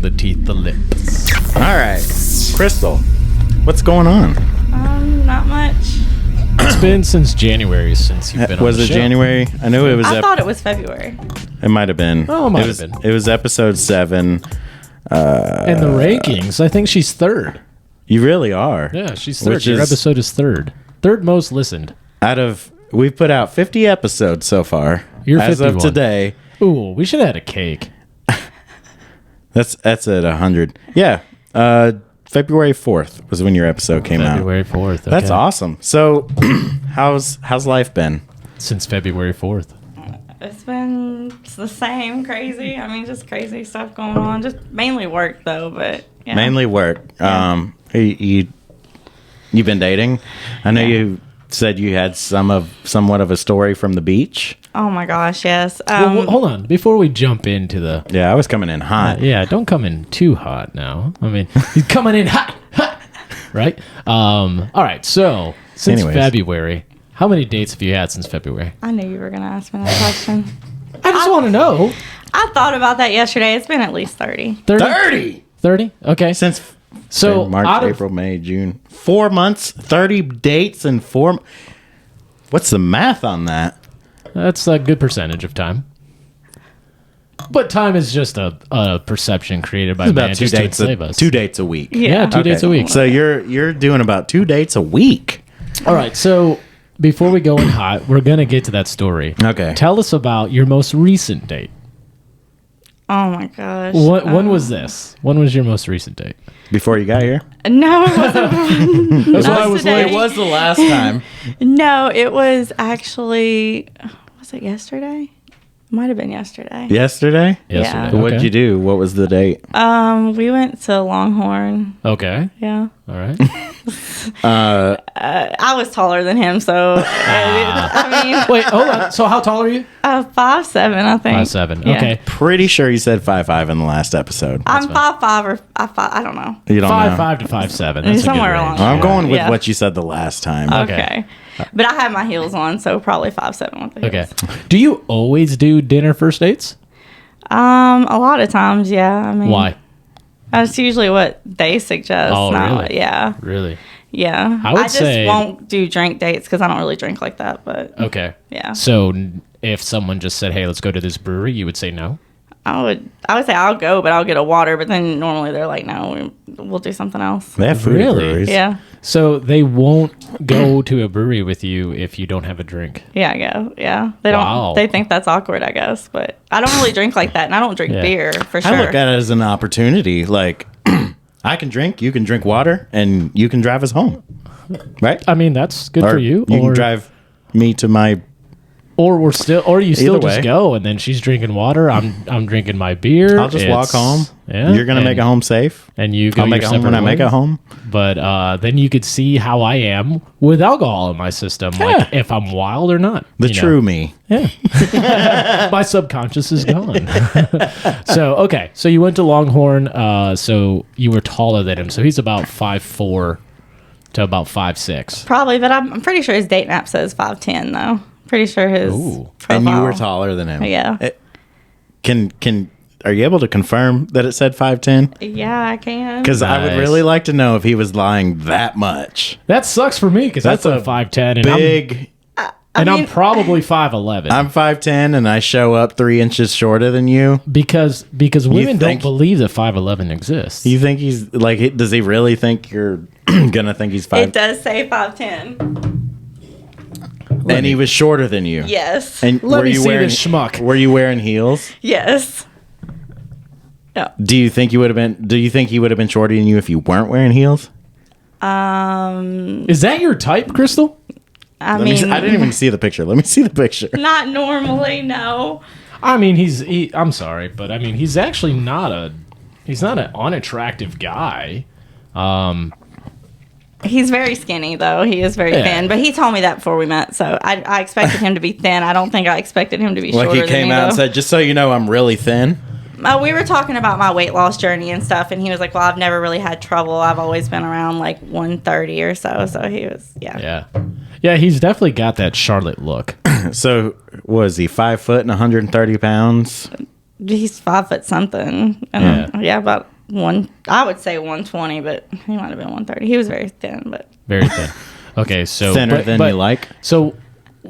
tongue, the teeth, the lips. All right, Crystal, what's going on? Not much. It's been since January since you've been on Was the it show. January? I knew it was. I thought it was February. It might have been. Oh, it might have was, been. It was episode 7. In the rankings, I think she's third. You really are. Yeah, she's third. Which Your is episode is third. Third most listened. out of. We've put out 50 episodes so far. You're as of 51. today. Ooh, we should have had a cake. That's at 100. Yeah. February 4th was when your episode came out. February 4th. Okay. That's awesome. So, how's life been? Since February 4th. It's been the same, crazy. I mean, just crazy stuff going on. Just mainly work, though, but yeah. Mainly work. You been dating? I know you said you had somewhat of a story from the beach. Oh, my gosh, yes. Well, hold on. Before we jump into the... Yeah, I was coming in hot. Yeah, don't come in too hot now. I mean, he's coming in hot. Right? All right, so since Anyways. February, how many dates have you had since February? I knew you were going to ask me that question. I just want to know. I thought about that yesterday. It's been at least 30. 30! 30? Okay. Since So March, out of- April, May, June. 4 months, 30 dates in 4 What's the math on that? That's a good percentage of time. But time is just a perception created by It's man about just to enslave us. 2 dates a week. Yeah, two dates a week. So you're doing about 2 dates a week. All right, so before we go in hot, we're going to get to that story. Okay. Tell us about your most recent date. Oh, my gosh. When was this? When was your most recent date? Before you got here? No, it wasn't. That's why I was today. late. It was the last time. No, it was actually... Was it yesterday? Might have been yesterday. Yesterday? Yesterday. Yeah. What'd Okay. you do? What was the date? We went to Longhorn. Okay. Yeah. All right. I was taller than him, so I mean, Wait, hold on. So how tall are you? 5'7", I think. 5'7". Yeah. Okay. Pretty sure you said 5'5" in the last episode. I'm 5'5" or 5'5". I don't know. You don't know. 5'5" to 5'7". That's Somewhere a good along range. there. I'm going with Yeah. what you said the last time. Okay. But I had my heels on, so probably 5'7" with the Okay. heels. Do you always do dinner first dates? A lot of times, yeah. I mean, Why? That's usually what they suggest. Oh, not- really? Yeah. Really? Yeah. I would just say- won't do drink dates because I don't really drink like that. But Okay. yeah, So if someone just said, "Hey, let's go to this brewery," you would say no? I would say I'll go, but I'll get a water. But then normally they're like, no, we'll do something else. They have food at Really? breweries. Yeah. So they won't go to a brewery with you if you don't have a drink. Yeah, I go. Yeah. They don't Wow. they think that's awkward, I guess. But I don't really drink like that, and I don't drink Yeah. beer for sure. I look at it as an opportunity. Like, I can drink, you can drink water, and you can drive us home. Right? I mean, that's good Or for you. You or, can drive me to my... or you still Either just way. go, and then she's drinking water. I'm drinking my beer. I'll just walk It's- home. Yeah, You're going to make it home safe. and you go I'll make it your home when I separate make it ways. home. But then you could see how I am with alcohol in my system, like if I'm wild or not. The you know? true me. Yeah. My subconscious is gone. So, okay. So you went to Longhorn. So you were taller than him. So he's about 5'4" to about 5'6". Probably, but I'm pretty sure his date app says 5'10", though. Pretty sure his Ooh. profile. And you were taller than him. Yeah. Are you able to confirm that it said 5'10"? Yeah, I can. Because I would Nice. really like to know if he was lying that much. That sucks for me because That's that's a 5'10", and Big. I'm mean- probably 5'11". I'm 5'10", and I show up 3 inches shorter than you. because women don't think- believe that 5'11" exists. You think he's like? Does he really think you're gonna think he's It 5? does say 5'10". And he was shorter than you. Yes. And Let were me you see wearing, this schmuck. Were you wearing heels? Yes. No. Do you think you would have been? Do you think he would have been shorter than you if you weren't wearing heels? Is that your type, Crystal? I Let me mean, see, I didn't even see the picture. Let me see the picture. not normally, no. I mean, I'm sorry, but I mean, he's actually not an unattractive guy. He's very skinny, though. He is very Yeah. thin. But he told me that before we met, so I expected him to be thin. I don't think I expected him to be Like shorter he came than me, out and though. said, "Just so you know, I'm really thin." We were talking about my weight loss journey and stuff, and he was like, well, I've never really had trouble. I've always been around, like, 130 or so. So he was, yeah. Yeah, he's definitely got that Charlotte look. So was he 5 foot and 130 pounds? He's 5 foot something. And yeah, about I would say 120, but he might have been 130. He was very thin, but Very thin. Okay, so Thinner than you like. So,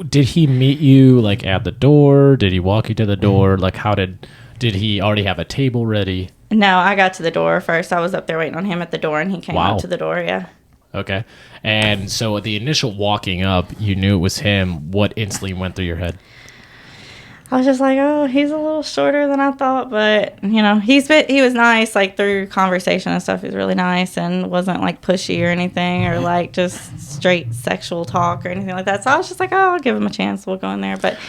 did he meet you like at the door? Did he walk you to the door? Like, how did he already have a table ready? no, I got to the door first. I was up there waiting on him at the door, and he came Wow. up to the door. Yeah. Okay, and so the initial walking up, you knew it was him. What instantly went through your head? I was just like, oh, he's a little shorter than I thought, but he was nice, like through conversation and stuff. He was really nice and wasn't like pushy or anything, or like just straight sexual talk or anything like that. So I was just like, oh, I'll give him a chance. We'll go in there. But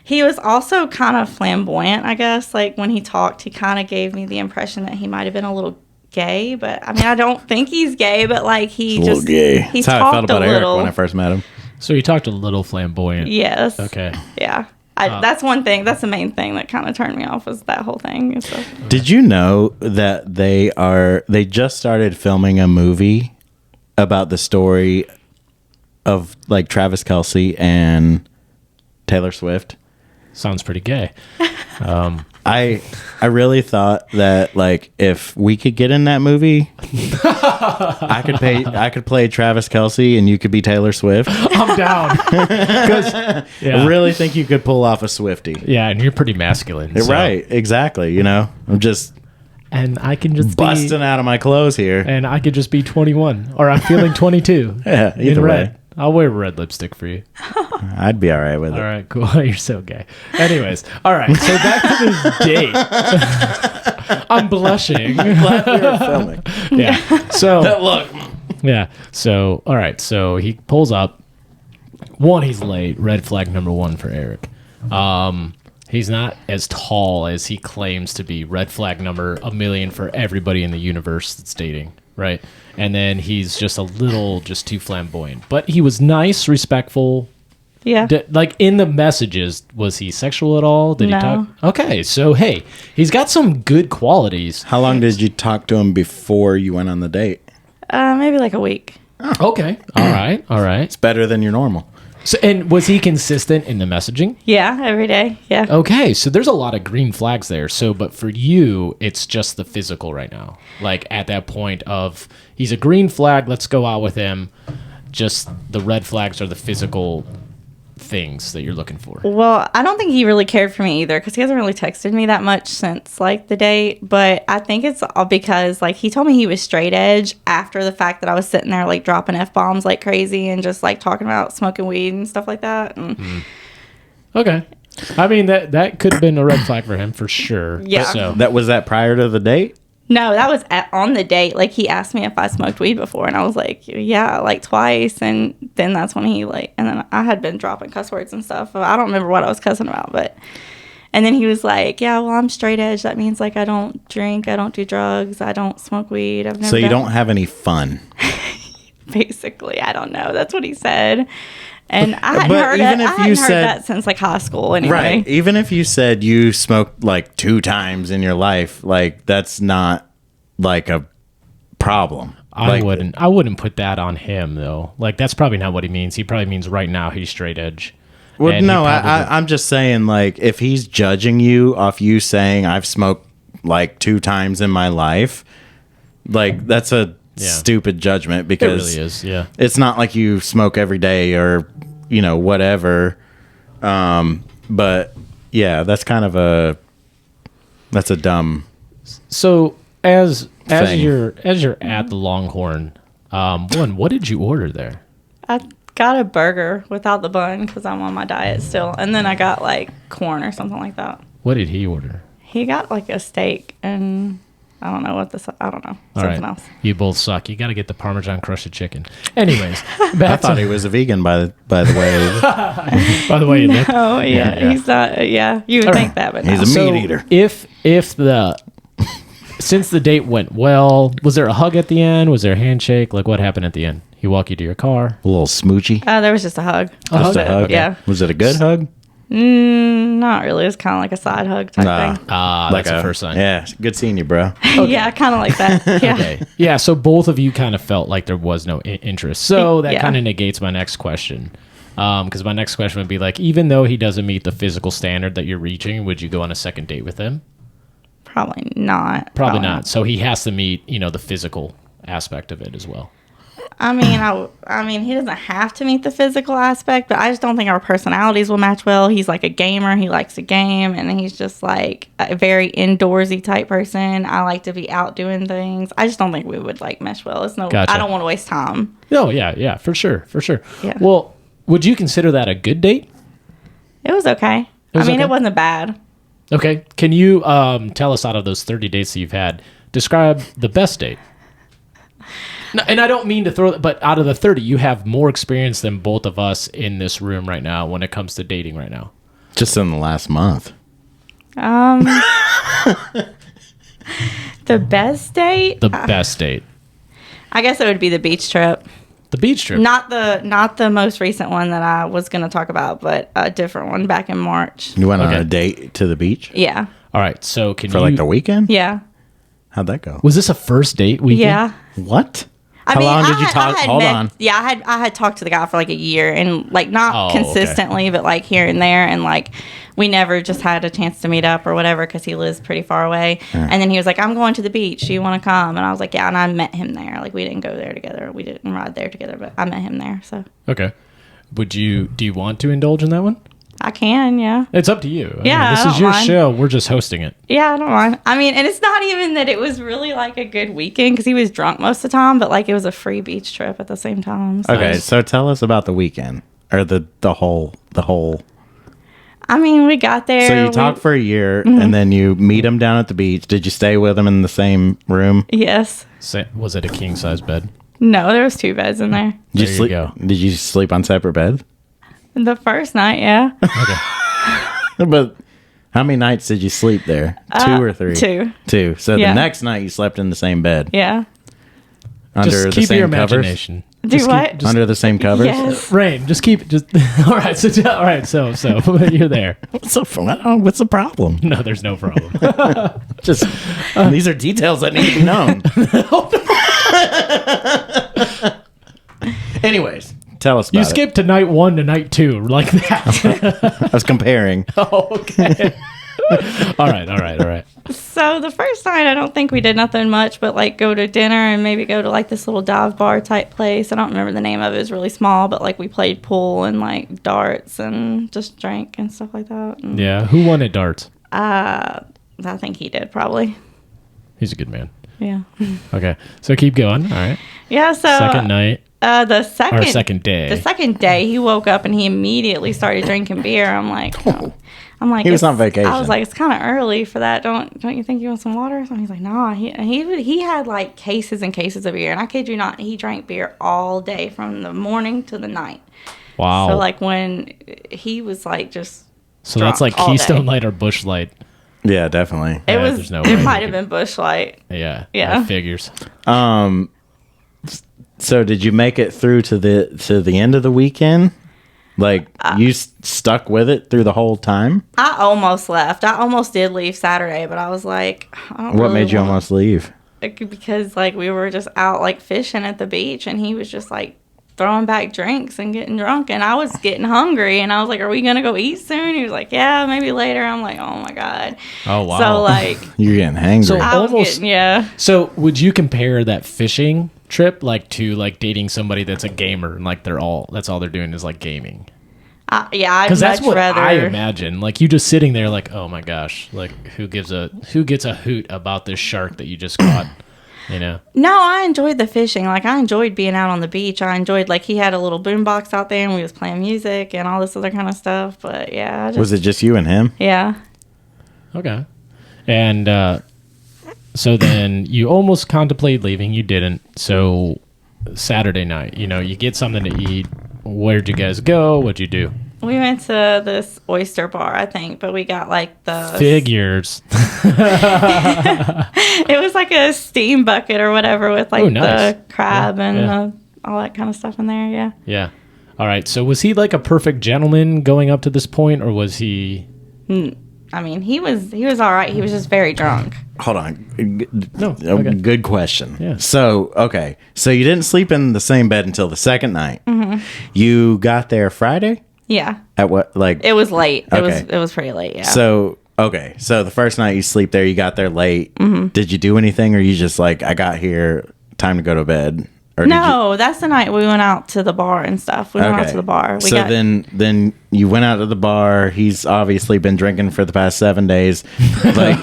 he was also kind of flamboyant, I guess. Like when he talked, he kind of gave me the impression that he might have been a little gay. But I mean, I don't think he's gay, but like he It's a little just gay. he That's how I talked felt about a Eric little. when I first met him. So you talked a little flamboyant. Yes. Okay. Yeah. That's one thing. That's the main thing that kind of turned me off was that whole thing. So. Did you know that they just started filming a movie about the story of like Travis Kelce and Taylor Swift? Sounds pretty gay. I really thought that like if we could get in that movie, I could play Travis Kelce and you could be Taylor Swift. I'm down. 'Cause, yeah. I really think you could pull off a Swiftie. Yeah, and you're pretty masculine. so- Right, exactly. You know, I'm just And I can just busting out of my clothes here. and I could just be 21, or I'm feeling 22. Yeah, in either red. way. I'll wear red lipstick for you. I'd be all right with it. All right, cool. You're so gay. Anyways, all right. So back to this date. I'm blushing. Glad we were filming. Yeah. So Look, yeah. So all right. So he pulls up. One, he's late. Red flag number one for Eric. He's not as tall as he claims to be. Red flag number a million for everybody in the universe that's dating. Right. And then he's just a little, just too flamboyant. But he was nice, respectful. Yeah. Like in the messages, was he sexual at all? Did he No. talk? Okay. So, hey, he's got some good qualities. how long did you talk to him before you went on the date? Maybe like a week. Okay. All right. All right. Better than your normal. So, and was he consistent in the messaging? Yeah, every day. Yeah. Okay, so there's a lot of green flags there. So, but for you, it's just the physical right now. Like at that point of he's a green flag, let's go out with him. Just the red flags are the physical things that you're looking for. Well, I don't think he really cared for me either because he hasn't really texted me that much since like the date. But I think it's all because like he told me he was straight edge after the fact that I was sitting there like dropping F-bombs like crazy and just like talking about smoking weed and stuff like that. And Okay, I mean that could have been a red flag for him for sure. Yeah. So That was that prior to the date? no, that was on the date. Like he asked me if I smoked weed before, and I was like, yeah, like twice. And then that's when he like, and then I had been dropping cuss words and stuff. I don't remember what I was cussing about, but. And then he was like, yeah, well, I'm straight edge. That means like I don't drink, I don't do drugs, I don't smoke weed. I've never. So you done-" don't have any fun. Basically, I don't know. That's what he said. And I hadn't But heard even it. if I hadn't you heard said- that since like high school anyway. Right. Even if you said you smoked like 2 times in your life, like that's not like a problem. I Like, wouldn't put that on him though. Like that's probably not what he means. He probably means right now he's straight edge. Well, And he no, probably- I'm just saying, like, if he's judging you off you saying I've smoked like 2 times in my life, like that's a Yeah. stupid judgment it because really is. Yeah. it's not like you smoke every day or whatever. But yeah, that's a dumb. So as Thing. you're at the Longhorn, what did you order there? I got a burger without the bun because I'm on my diet still, and then I got like corn or something like that. What did he order? He got like a steak and I don't know All something right. else. You both suck. You got to get the Parmesan crusted chicken. Anyways, I back thought to, he was a vegan by the way. by the way you look. Oh yeah, Yeah. he's not. Yeah, you would think that, but He's no. a So meat eater. if since the date went well, was there a hug at the end? Was there a handshake? Like what happened at the end? He walked you to your car. A little smoochy. There was just a hug. Just a hug. Yeah. Was it a good hug? Not really. It was kind of like a side hug type thing. That's the first sign. Yeah, good seeing you, bro. Yeah, kind of like that. Yeah. Okay. Yeah, so both of you kind of felt like there was no interest. So that Yeah. kind of negates my next question. Because my next question would be like, even though he doesn't meet the physical standard that you're reaching, would you go on a second date with him? Probably not. Probably not. So he has to meet, the physical aspect of it as well. I mean, he doesn't have to meet the physical aspect, but I just don't think our personalities will match well. He's like a gamer. He likes to game, and he's just like a very indoorsy type person. I like to be out doing things. I just don't think we would like mesh well. It's no, Gotcha. I don't want to waste time. Oh, yeah, for sure. Yeah. Well, would you consider that a good date? It was okay. was okay? It wasn't bad. Okay. Can you tell us, out of those 30 dates that you've had, describe the best date? No, and I don't mean to throw, but out of the 30, you have more experience than both of us in this room right now when it comes to dating right now. Just in the last month. The best date? The best date. I guess it would be the beach trip. The beach trip. Not the most recent one that I was going to talk about, but a different one back in March. You went on Okay. a date to the beach Yeah. All right. So can for you... like the weekend? Yeah. How'd that go? Was this a first date weekend? Yeah. What? I How mean, long I did you had- talk? I had Hold met- on. Yeah, I had talked to the guy for like a year, and like not Oh, okay. consistently, but like here and there, and like we never just had a chance to meet up or whatever because he lives pretty far away. And then he was like, "I'm going to the beach. Do you want to come?" And I was like, "Yeah." And I met him there. Like we didn't go there together. We didn't ride there together, but I met him there. So Okay. Do you want to indulge in that one? I can, yeah. It's up to you. I mean, Yeah, this I is don't your mind. show. We're just hosting it. Yeah, I don't mind. I mean, and it's not even that it was really like a good weekend because he was drunk most of the time, but like it was a free beach trip at the same time. So. Okay, so tell us about the weekend or the whole. I mean, we got there. So you talked for a year, and then you meet him down at the beach. Did you stay with him in the same room? Yes. Was it a king size bed? No, there was 2 beds in there. Did you There you sleep? go. Did you sleep on separate beds? The first night, yeah. But how many nights did you sleep there? 2 or 3? 2. 2. So Yeah. the next night you slept in the same bed Yeah. under Just the keep same your covers. imagination. Do Just what? Under the same covers. Yes. Rain, just all right. So you're there. What's the problem? No, there's no problem. Just these are details that need to be known. Anyways, tell us about You it. skipped to night 1 to night 2 like that. I was comparing. Oh, okay. All right. So the first night, I don't think we did nothing much but like go to dinner and maybe go to like this little dive bar type place. I don't remember the name of it. It was really small, but like we played pool and like darts and just drank and stuff like that. And, Yeah. Who won at darts? I think he did probably. He's a good man. Yeah. Okay. So keep going. All right. Yeah. So Second night the second or second day. The second day, he woke up and he immediately started drinking beer. I'm like, oh. I'm like, He was it's- on vacation. I was like, it's kind of early for that. Don't you think you want some water? And he's like, nah. He had like cases and cases of beer, and I kid you not, he drank beer all day from the morning to the night. Wow. So like when he was like just So that's like drunk all Keystone day. Light or Bush Light. Yeah, definitely. It Yeah, was. there's no It way might you have been Bush Light. Yeah. Yeah. That figures. So did you make it through to the end of the weekend? Like you stuck with it through the whole time? I almost left. I almost did leave Saturday, but I was like, I don't What really made you wanna- almost leave? Because like we were just out like fishing at the beach, and he was just like throwing back drinks and getting drunk, and I was getting hungry, and I was like, are we gonna go eat soon? He was like, yeah, maybe later. I'm like, oh my god. Oh, wow. So like You're getting hangry. So- I was Almost- getting, yeah. So would you compare that fishing trip like to like dating somebody that's a gamer and like that's all they're doing is like gaming? Yeah, I'd Because that's much what rather. I imagine. Like you just sitting there like, oh my gosh, like who gets a hoot about this shark that you just caught? You know? No, I enjoyed the fishing. Like I enjoyed being out on the beach. I enjoyed like he had a little boombox out there, and we was playing music and all this other kind of stuff. But yeah, I just, Was it just you and him? yeah. Okay. And so then you almost contemplated leaving. You didn't. So Saturday night, you get something to eat. Where'd you guys go? What'd you do? We went to this oyster bar, I think, but we got like the Figures. It was like a steam bucket or whatever with like Oh, nice. the crab and yeah. all that kind of stuff in there. Yeah. Yeah. All right. So was he like a perfect gentleman going up to this point, or was he? I mean, he was all right. He was just very drunk. Hold on. No, okay. Good question. Yeah. So, okay. So you didn't sleep in the same bed until the second night. Mm-hmm. You got there Friday? Yeah. At what? Like, It was late. Okay. It was pretty late. Yeah. so Okay, so the first night you sleep there, you got there late. Mm-hmm. Did you do anything, or you just like, I got here, time to go to bed? Or did No, that's the night we went out to the bar and stuff. We went out to the bar. So then you went out to the bar. He's obviously been drinking for the past 7 days. Like,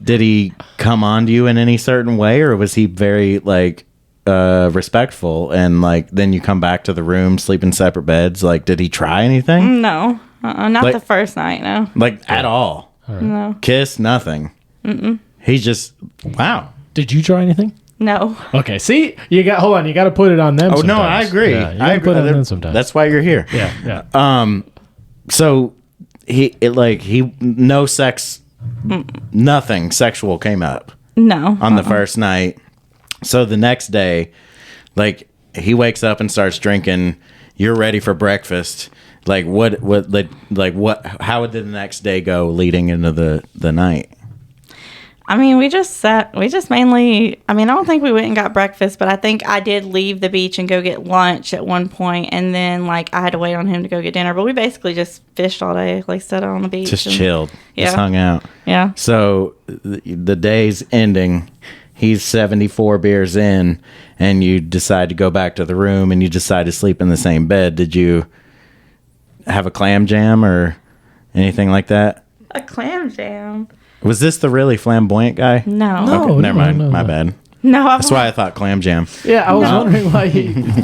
did he come on to you in any certain way, or was he very like respectful? And like, then you come back to the room, sleep in separate beds. Like, did he try anything? No, not Like- the first night. No, Like at all? no, Kiss? Nothing. He's just wow. Did you try anything? no. Okay, see, you got hold on. You got to put it on them. Oh no, I sometimes. agree. Yeah, you I gotta agree. put it on them sometimes. That's why you're here. yeah. So he no sex, nothing sexual came up No. on the first night. So the next day, like he wakes up and starts drinking. You're ready for breakfast. Like what how did the next day go leading into the night? I mean, we just mainly, I mean, I don't think we went and got breakfast, but I think I did leave the beach and go get lunch at one point, and then, like, I had to wait on him to go get dinner, but we basically just fished all day, like, sat on the beach. Just and- chilled. Yeah. Just hung out. Yeah. So the day's ending. He's 74 beers in, and you decide to go back to the room, and you decide to sleep in the same bed. Did you have a clam jam or anything like that? A clam jam. Was this the really flamboyant guy? No. No. Okay, never mind. no, My no. bad. No. That's why I thought clam jam. Yeah, I was No. wondering why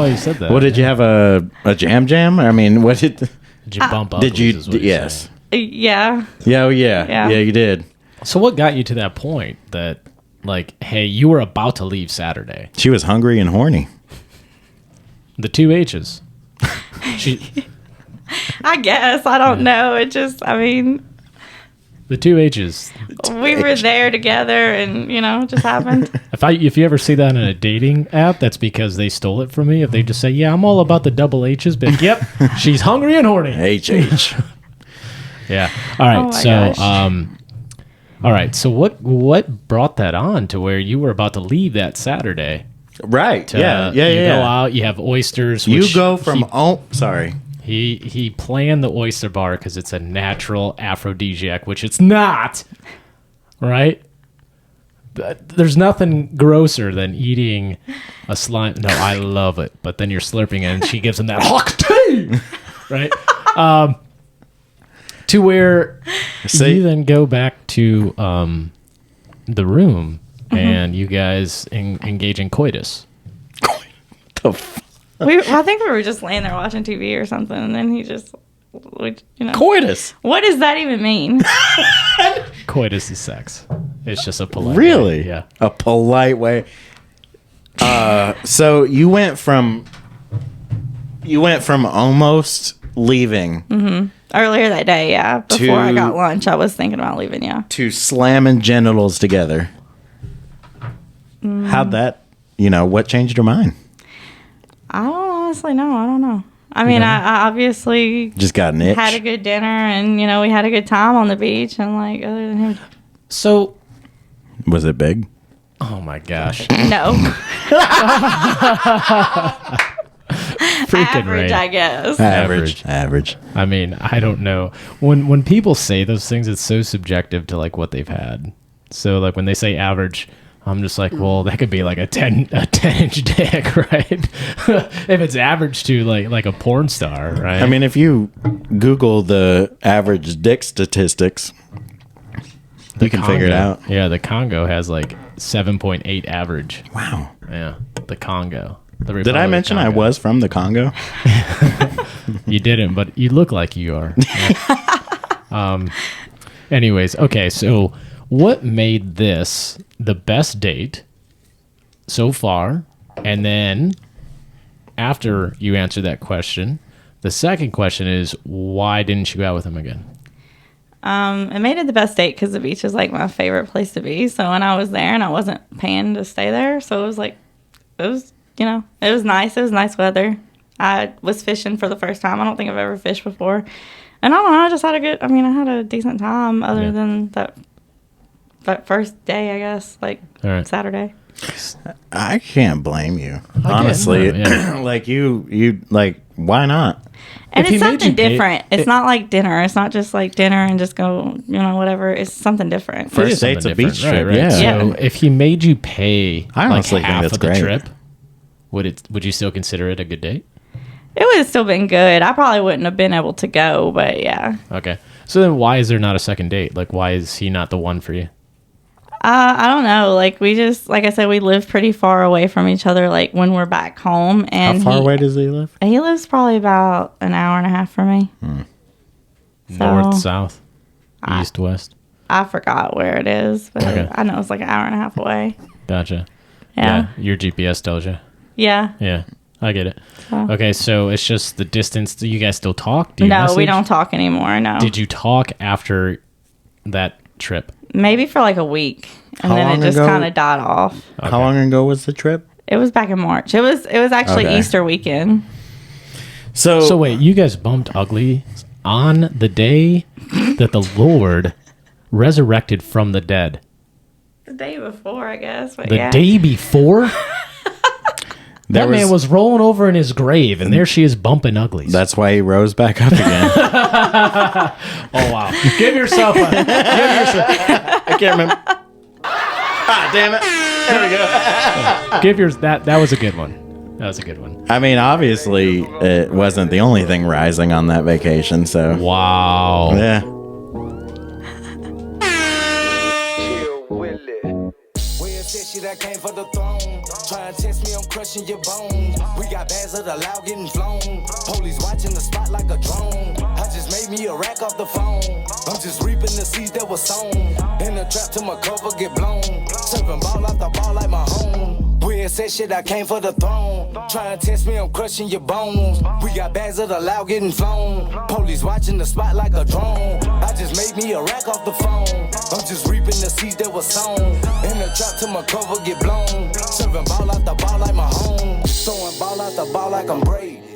you said that. What did you have a jam? I mean, what did Did you bump up? did you? is what you're Yes. saying. Yeah. Yeah. Oh yeah. Yeah. Yeah. You did. So what got you to that point that, like, hey, you were about to leave Saturday? She was hungry and horny. The two H's. She, I guess. I don't know. It just, I mean, the two H's. we were there together and, it just happened. If you ever see that in a dating app, that's because they stole it from me. If they just say, "Yeah, I'm all about the double H's," but yep, she's hungry and horny. HH. Yeah. All right. Oh my So, gosh. all right. So what brought that on to where you were about to leave that Saturday? Right. To, Yeah. You Yeah. go out. You have oysters. You which go from sorry. He planned the oyster bar because it's a natural aphrodisiac, which it's not. Right? But there's nothing grosser than eating a slime. No, I love it. But then you're slurping it, and she gives him that hawk tea, right? To where See- you then go back to the room, and you guys engage in coitus. The f- I think we were just laying there watching TV or something, and then he just, coitus. what does that even mean? Coitus is sex. It's just a polite Really? way. Yeah. A polite way. So you went from almost leaving Earlier that day, yeah. Before I To- got lunch, I was thinking about leaving, yeah. to slamming genitals together. How'd that? What changed your mind? I don't honestly know. I don't know. I mean, I obviously Just got an itch. had a good dinner, and we had a good time on the beach. And like, other than him, So, Was it big? oh my gosh. no, Freaking average, Ray. I guess. Average. I mean, I don't know. When people say those things, it's so subjective to like what they've had. So like when they say average, I'm just like, well, that could be like a 10-inch dick, right? If it's average to like a porn star, right? I mean, if you Google the average dick statistics, you can figure it Congo- out. Yeah, the Congo has like 7.8 average. Wow. Yeah, the Congo. The Did Republic I of mention I Congo. was from the Congo? You didn't, but you look like you are. Anyways, okay, so what made this the best date so far? And then after you answer that question, the second question is, why didn't you go out with him again? It made it the best date because the beach is like my favorite place to be. So when I was there and I wasn't paying to stay there, so it was like, it was nice. It was nice weather. I was fishing for the first time. I don't think I've ever fished before. And I don't know, I had a decent time other Yeah. than that first day, I guess, like All right. Saturday. I can't blame you. can't, Honestly, no, yeah. like you like why not? And If he it's made something you pay- different. It's not like dinner. It's not just like dinner and just go, whatever. It's something different. First It is date's a something beach different, trip, yeah. So if he made you pay I honestly think half that's of the great. trip, would you still consider it a good date? It would have still been good. I probably wouldn't have been able to go, but yeah. Okay. So then why is there not a second date? Like, why is he not the one for you? I don't know. Like we just, like I said, we live pretty far away from each other. Like when we're back home, and How far away does he live? He lives probably about an hour and a half from me. So, North, south, east, west? I forgot where it is, but Okay. I know it's like an hour and a half away. Gotcha. Yeah. Your GPS tells you. Yeah. Yeah. I get it. Oh. Okay, so it's just the distance. Do you guys still talk? Do you No, we message? don't talk anymore. No. Did you talk after that trip? Maybe for like a week, and How then long it just ago? kind of died off. Okay. How long ago was the trip? It was back in March. It was actually Okay. Easter weekend. So wait, you guys bumped ugly on the day that the Lord resurrected from the dead. The day before, I guess. But The yeah. day before? There That man was rolling over in his grave, and there she is bumping uglies. That's why he rose back up again. Oh, wow. Give yourself a... I can't remember. Ah, damn it. There we go. Give yours... That was a good one. That was a good one. I mean, obviously, it wasn't the only thing rising on that vacation, so. Wow. Yeah. Chill Willie. Well, said she that came for the throne. Try and test me, I'm crushing your bones. We got bags of the loud getting flown. Police watching the spot like a drone. I just made me a rack off the phone. I'm just reaping the seeds that was sown. In the trap till my cover get blown. Serving ball out the ball like my home. Weird said shit, I came for the throne. Try and test me, I'm crushing your bones. We got bags of the loud getting flown. Police watching the spot like a drone. I just made me a rack off the phone. I'm just reaping the seeds that was sown. In the trap till my cover get blown. Serving ball out the ball like my home. Throwing ball out the ball like I'm Brady.